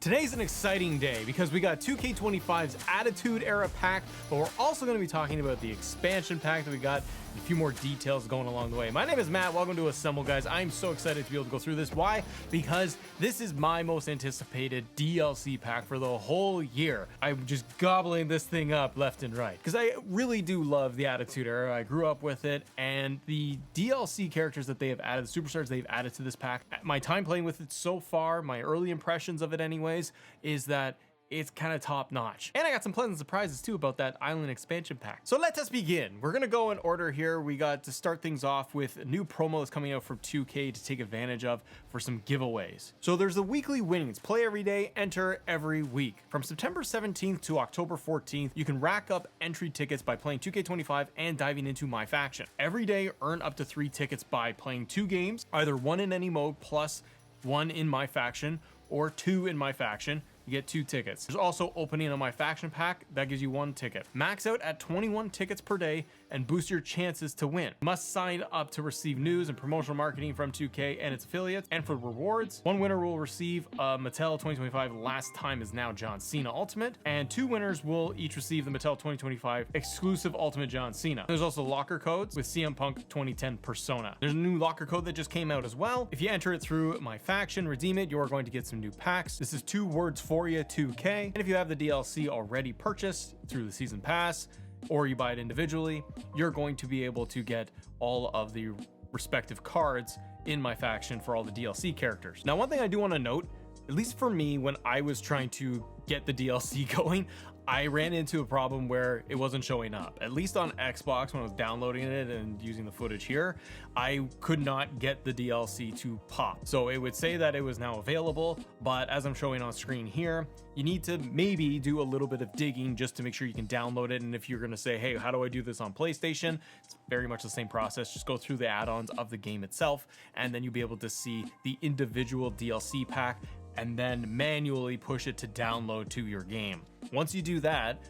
Today's an exciting day because we got 2K25's Attitude Era pack, but we're also going to be talking about the expansion pack that we got and a few more details going along the way. My name is Matt. Welcome to Assemble, guys. I'm so excited to be able to go through this. Why? Because this is my most anticipated DLC pack for the whole year. I'm just gobbling this thing up left and right because I really do love the Attitude Era. I grew up with it, and the DLC characters that they have added, the superstars they've added to this pack, my time playing with it so far, my early impressions of it anyways, is that it's kind of top notch. And I got some pleasant surprises too about that island expansion pack. So let us begin. We're gonna go in order here. We got to start things off with a new promo that's coming out from 2K to take advantage of for some giveaways. So there's the weekly winnings. Play every day, enter every week. From September 17th to October 14th, you can rack up entry tickets by playing 2K25 and diving into My Faction. Every day, earn up to 3 tickets by playing 2 games, either 1 in any mode plus 1 in My Faction, or 2 in My Faction. You get 2 tickets. There's also opening on My Faction pack that gives you 1 ticket. Max out at 21 tickets per day and boost your chances to win. Must sign up to receive news and promotional marketing from 2K and its affiliates. And for rewards, 1 winner will receive a Mattel 2025 Last Time Is Now John Cena Ultimate, and 2 winners will each receive the Mattel 2025 exclusive Ultimate John Cena. There's also locker codes with CM Punk 2010 Persona. There's a new locker code that just came out as well. If you enter it through My Faction, redeem it, you are going to get some new packs. This is 2 words for you, 2K. And if you have the DLC already purchased through the season pass, or you buy it individually, you're going to be able to get all of the respective cards in My Faction for all the DLC characters. Now, one thing I do want to note, at least for me, when I was trying to get the DLC going, I ran into a problem where it wasn't showing up. At least on Xbox, when I was downloading it and using the footage here, I could not get the DLC to pop. So it would say that it was now available, but as I'm showing on screen here, you need to maybe do a little bit of digging just to make sure you can download it. And if you're gonna say, hey, how do I do this on PlayStation? It's very much the same process. Just go through the add-ons of the game itself, and then you'll be able to see the individual DLC pack and then manually push it to download to your game. Once you do that,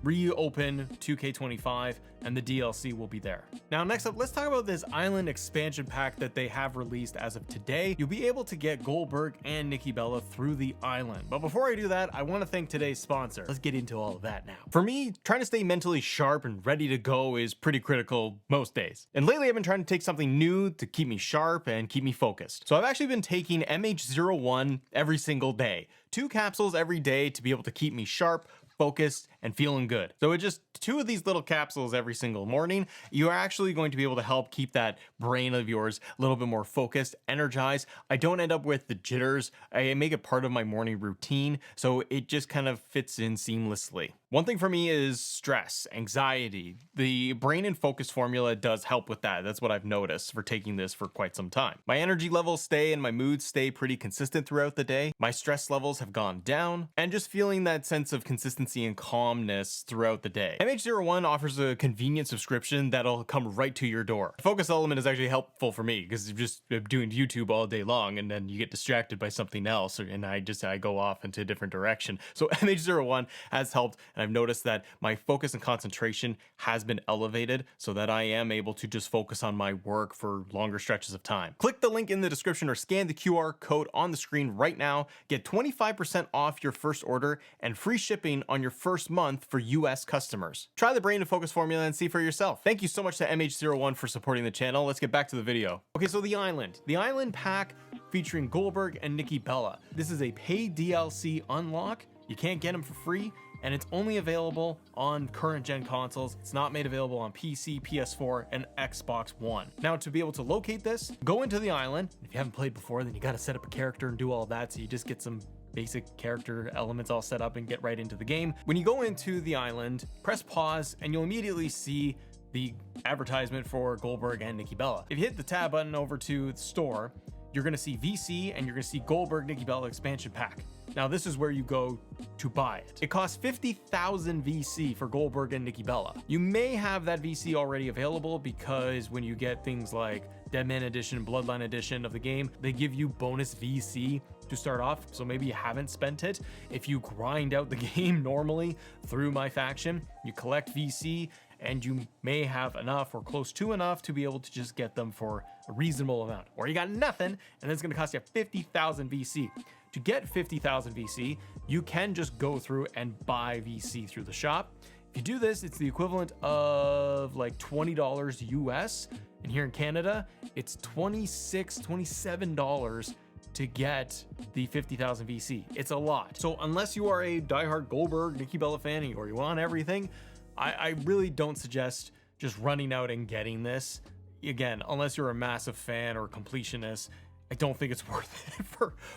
reopen 2K25 and the DLC will be there. Now, next up, let's talk about this island expansion pack that they have released as of today. You'll be able to get Goldberg and Nikki Bella through the island. But before I do that, I want to thank today's sponsor. Let's get into all of that now. For me, trying to stay mentally sharp and ready to go is pretty critical most days. And lately I've been trying to take something new to keep me sharp and keep me focused. So I've actually been taking MH01 every single day. 2 capsules every day to be able to keep me sharp, focused, and feeling good. So with just 2 of these little capsules every single morning, you are actually going to be able to help keep that brain of yours a little bit more focused, energized. I don't end up with the jitters. I make it part of my morning routine, so it just kind of fits in seamlessly. One thing for me is stress, anxiety. The brain and focus formula does help with that. That's what I've noticed for taking this for quite some time. My energy levels stay and my moods stay pretty consistent throughout the day. My stress levels have gone down, and just feeling that sense of consistency and calmness throughout the day. MH01 offers a convenient subscription that'll come right to your door. The focus element is actually helpful for me because I'm just doing YouTube all day long, and then you get distracted by something else, and I go off into a different direction. So MH01 has helped, and I've noticed that my focus and concentration has been elevated so that I am able to just focus on my work for longer stretches of time. Click the link in the description or scan the QR code on the screen right now. Get 25% off your first order and free shipping on your first month for US customers. Try the brain and focus formula and see for yourself. Thank you so much to MH01 for supporting the channel. Let's get back to the video. Okay, so the island pack featuring Goldberg and Nikki Bella. This is a paid DLC unlock. You can't get them for free, and it's only available on current gen consoles. It's not made available on PC, PS4, and Xbox One. Now, to be able to locate this, go into the island. If you haven't played before, then you gotta set up a character and do all that, so you just get some basic character elements all set up and get right into the game. When you go into the island, press pause, and you'll immediately see the advertisement for Goldberg and Nikki Bella. If you hit the tab button over to the store, you're gonna see VC and you're gonna see Goldberg Nikki Bella expansion pack. Now, this is where you go to buy it. It costs 50,000 VC for Goldberg and Nikki Bella. You may have that VC already available because when you get things like Deadman Edition, Bloodline Edition of the game, they give you bonus VC to start off, so maybe you haven't spent it. If you grind out the game normally through My Faction, you collect VC, and you may have enough or close to enough to be able to just get them for a reasonable amount. Or you got nothing, and it's gonna cost you 50,000 VC. to get 50,000 VC, you can just go through and buy VC through the shop. If you do this, it's the equivalent of like $20 US. And here in Canada, it's $26, $27 to get the 50,000 VC. It's a lot. So unless you are a diehard Goldberg, Nikki Bella fan, or you want everything, I really don't suggest just running out and getting this. Again, unless you're a massive fan or completionist, I don't think it's worth it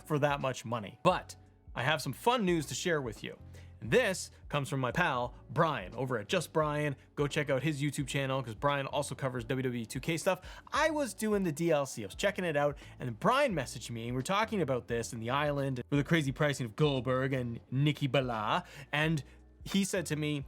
for that much money. But I have some fun news to share with you. And this comes from my pal, Brian, over at Just Brian. Go check out his YouTube channel because Brian also covers WWE 2K stuff. I was doing the DLC, I was checking it out, and then Brian messaged me, and we're talking about this in the island for the crazy pricing of Goldberg and Nikki Bella. And he said to me,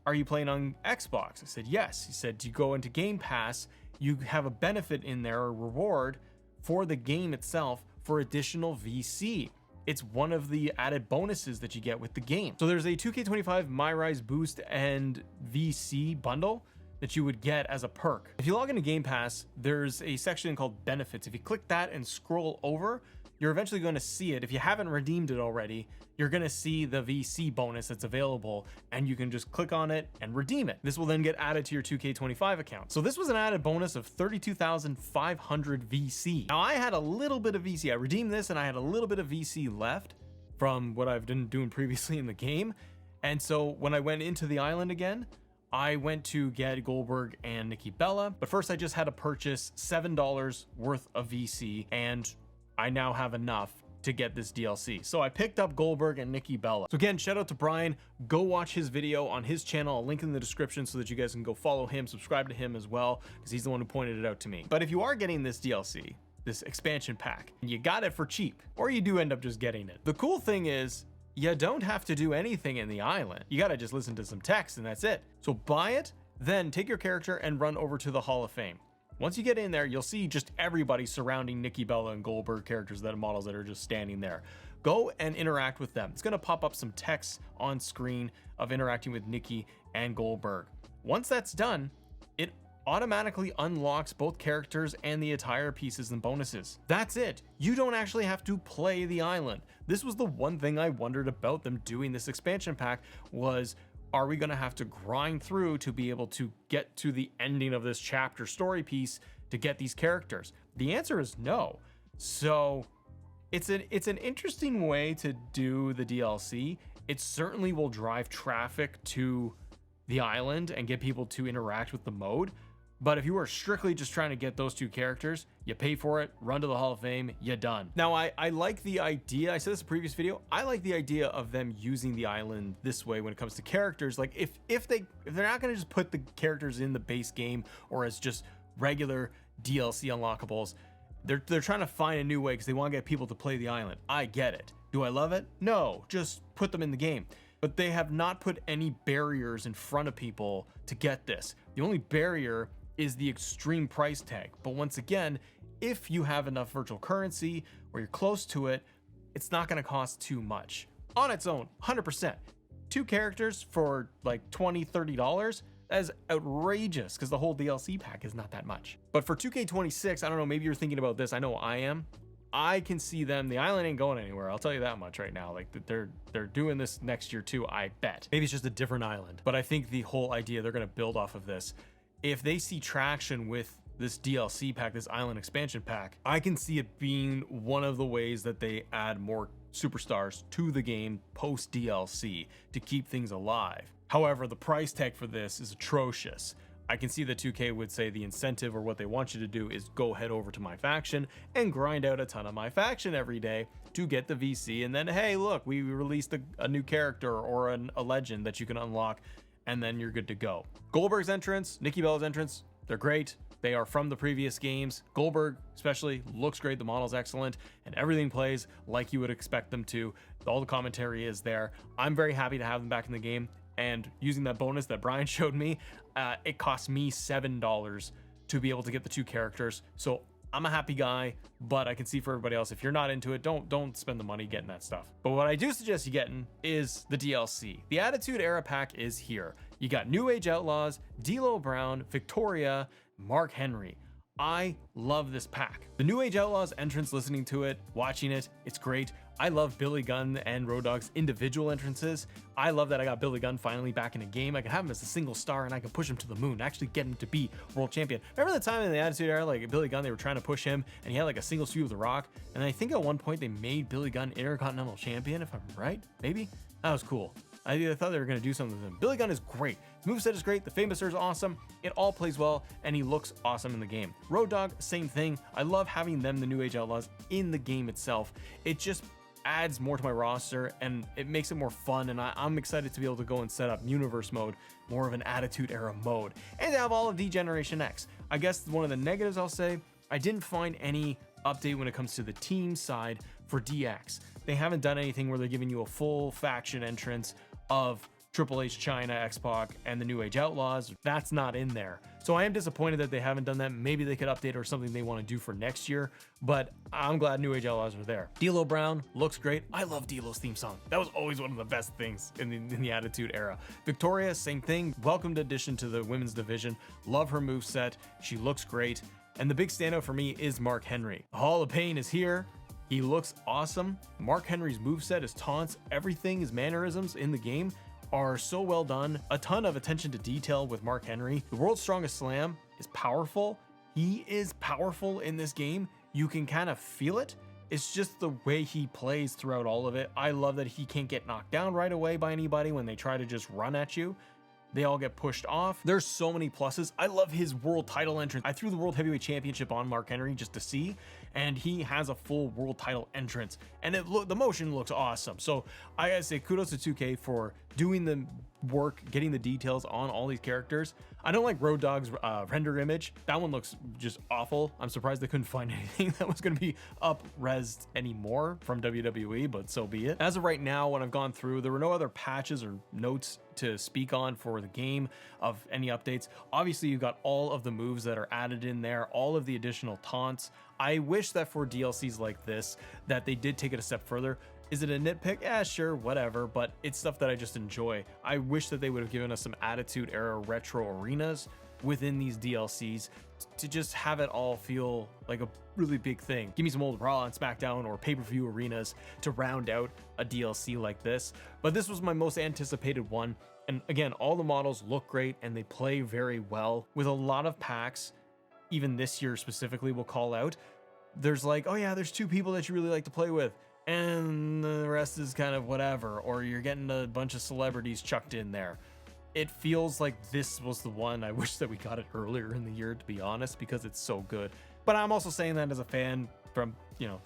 are you playing on Xbox? I said, yes. He said, do you go into Game Pass? You have a benefit in there, a reward for the game itself for additional VC. It's one of the added bonuses that you get with the game. So there's a 2K25 MyRise Boost and VC bundle that you would get as a perk. If you log into Game Pass, there's a section called Benefits. If you click that and scroll over, you're eventually going to see it. If you haven't redeemed it already, you're going to see the VC bonus that's available, and you can just click on it and redeem it. This will then get added to your 2K25 account. So this was an added bonus of 32,500 VC. Now I had a little bit of VC. I redeemed this and I had a little bit of VC left from what I've been doing previously in the game. And so when I went into the island again, I went to get Goldberg and Nikki Bella, but first I just had to purchase $7 worth of VC, and I now have enough to get this DLC. So I picked up Goldberg and Nikki Bella. So again, shout out to Brian. Go watch his video on his channel. I'll link in the description so that you guys can go follow him, subscribe to him as well, because he's the one who pointed it out to me. But if you are getting this DLC, this expansion pack, and you got it for cheap, or you do end up just getting it, the cool thing is you don't have to do anything in the island. You gotta just listen to some text and that's it. So buy it, then take your character and run over to the Hall of Fame. Once you get in there, you'll see just everybody surrounding Nikki Bella and Goldberg characters, that are models that are just standing there. Go and interact with them. It's gonna pop up some text on screen of interacting with Nikki and Goldberg. Once that's done, it automatically unlocks both characters and the attire pieces and bonuses. That's it. You don't actually have to play the island. This was the one thing I wondered about them doing this expansion pack was, are we going to have to grind through to be able to get to the ending of this chapter story piece to get these characters? The answer is no. So it's an interesting way to do the DLC. It certainly will drive traffic to the island and get people to interact with the mode. But if you are strictly just trying to get those two characters, you pay for it, run to the Hall of Fame, you're done. Now, I like the idea, I said this in a previous video, I like the idea of them using the island this way when it comes to characters. Like if they're not gonna just put the characters in the base game or as just regular DLC unlockables, they're trying to find a new way because they want to get people to play the island. I get it. Do I love it? No, just put them in the game. But they have not put any barriers in front of people to get this. The only barrier is the extreme price tag. But once again, if you have enough virtual currency or you're close to it, it's not going to cost too much. On its own, 100%. Two characters for like $20, $30, that is outrageous because the whole DLC pack is not that much. But for 2K26, I don't know, maybe you're thinking about this. I know I am. I can see them, the island ain't going anywhere. I'll tell you that much right now. Like they're doing this next year too, I bet. Maybe it's just a different island. But I think the whole idea, they're going to build off of this. If they see traction with this DLC pack, this island expansion pack, I can see it being one of the ways that they add more superstars to the game post DLC to keep things alive. However, the price tag for this is atrocious. I can see that 2K would say the incentive or what they want you to do is go head over to my faction and grind out a ton of my faction every day to get the VC. And then, hey, look, we released a new character or a legend that you can unlock, and then you're good to go. Goldberg's entrance, Nikki Bella's entrance, they're great. They are from the previous games. Goldberg especially looks great. The model's excellent and everything plays like you would expect them to. All the commentary is there. I'm very happy to have them back in the game. And using that bonus that Brian showed me, it cost me $7 to be able to get the two characters. So I'm a happy guy, but I can see for everybody else, if you're not into it, don't spend the money getting that stuff. But what I do suggest you getting is the DLC. The Attitude Era pack is here. You got New Age Outlaws, D'Lo Brown, Victoria, Mark Henry. I love this pack. The New Age Outlaws entrance, listening to it, watching it, it's great. I love Billy Gunn and Road Dogg's individual entrances. I love that I got Billy Gunn finally back in a game. I can have him as a single star and I can push him to the moon, actually get him to be world champion. Remember the time in the Attitude Era, like Billy Gunn, they were trying to push him and he had like a single feud with The Rock. And I think at one point they made Billy Gunn Intercontinental Champion, if I'm right, maybe? That was cool. I thought they were going to do something with him. Billy Gunn is great. His moveset is great. The Famouser is awesome. It all plays well, and he looks awesome in the game. Road Dogg, same thing. I love having them, the New Age Outlaws, in the game itself. It just adds more to my roster, and it makes it more fun, and I'm excited to be able to go and set up Universe mode, more of an Attitude Era mode, and to have all of D-Generation X. I guess one of the negatives I'll say, I didn't find any update when it comes to the team side for DX. They haven't done anything where they're giving you a full faction entrance of Triple H, China, X-Pac, and the New Age Outlaws. That's not in there. So I am disappointed that they haven't done that. Maybe they could update or something they want to do for next year, but I'm glad New Age Outlaws are there. D'Lo Brown looks great. I love D'Lo's theme song. That was always one of the best things in the Attitude Era. Victoria, same thing. Welcomed addition to the women's division. Love her moveset. She looks great. And the big standout for me is Mark Henry. Hall of Pain is here. He looks awesome. Mark Henry's moveset, his taunts, everything, his mannerisms in the game are so well done. A ton of attention to detail with Mark Henry. The World's Strongest Slam is powerful. He is powerful in this game. You can kind of feel it. It's just the way he plays throughout all of it. I love that he can't get knocked down right away by anybody when they try to just run at you. They all get pushed off. There's so many pluses. I love his world title entrance. I threw the World Heavyweight Championship on Mark Henry just to see, and he has a full world title entrance, and the motion looks awesome. So I gotta say kudos to 2K for doing the work, getting the details on all these characters. I don't like Road Dogg's render image. That one looks just awful. I'm surprised they couldn't find anything that was going to be up-resed anymore from WWE, but so be it. As of right now, when I've gone through, there were no other patches or notes to speak on for the game of any updates. Obviously, you got all of the moves that are added in there, all of the additional taunts. I wish that for DLCs like this, that they did take it a step further. Is it a nitpick? Yeah, sure, whatever, but it's stuff that I just enjoy. I wish that they would have given us some Attitude Era retro arenas within these DLCs to just have it all feel like a really big thing. Give me some old Raw and SmackDown or pay-per-view arenas to round out a DLC like this. But this was my most anticipated one. And again, all the models look great and they play very well. With a lot of packs, even this year specifically, we'll call out, there's like, oh yeah, there's 2 people that you really like to play with, and the rest is kind of whatever, or you're getting a bunch of celebrities chucked in there. It feels like this was the one. I wish that we got it earlier in the year, to be honest, because it's so good. But I'm also saying that as a fan from,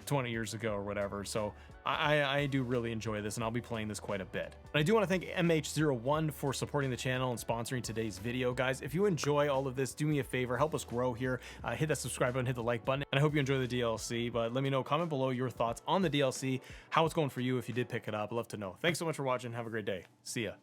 20 years ago or whatever. So I do really enjoy this, and I'll be playing this quite a bit. And I do want to thank MH01 for supporting the channel and sponsoring today's video. Guys, if you enjoy all of this, do me a favor, help us grow here. Hit that subscribe button, hit the like button, and I hope you enjoy the DLC. But let me know, comment below your thoughts on the DLC, how it's going for you if you did pick it up. I'd love to know. Thanks so much for watching. Have a great day. See ya.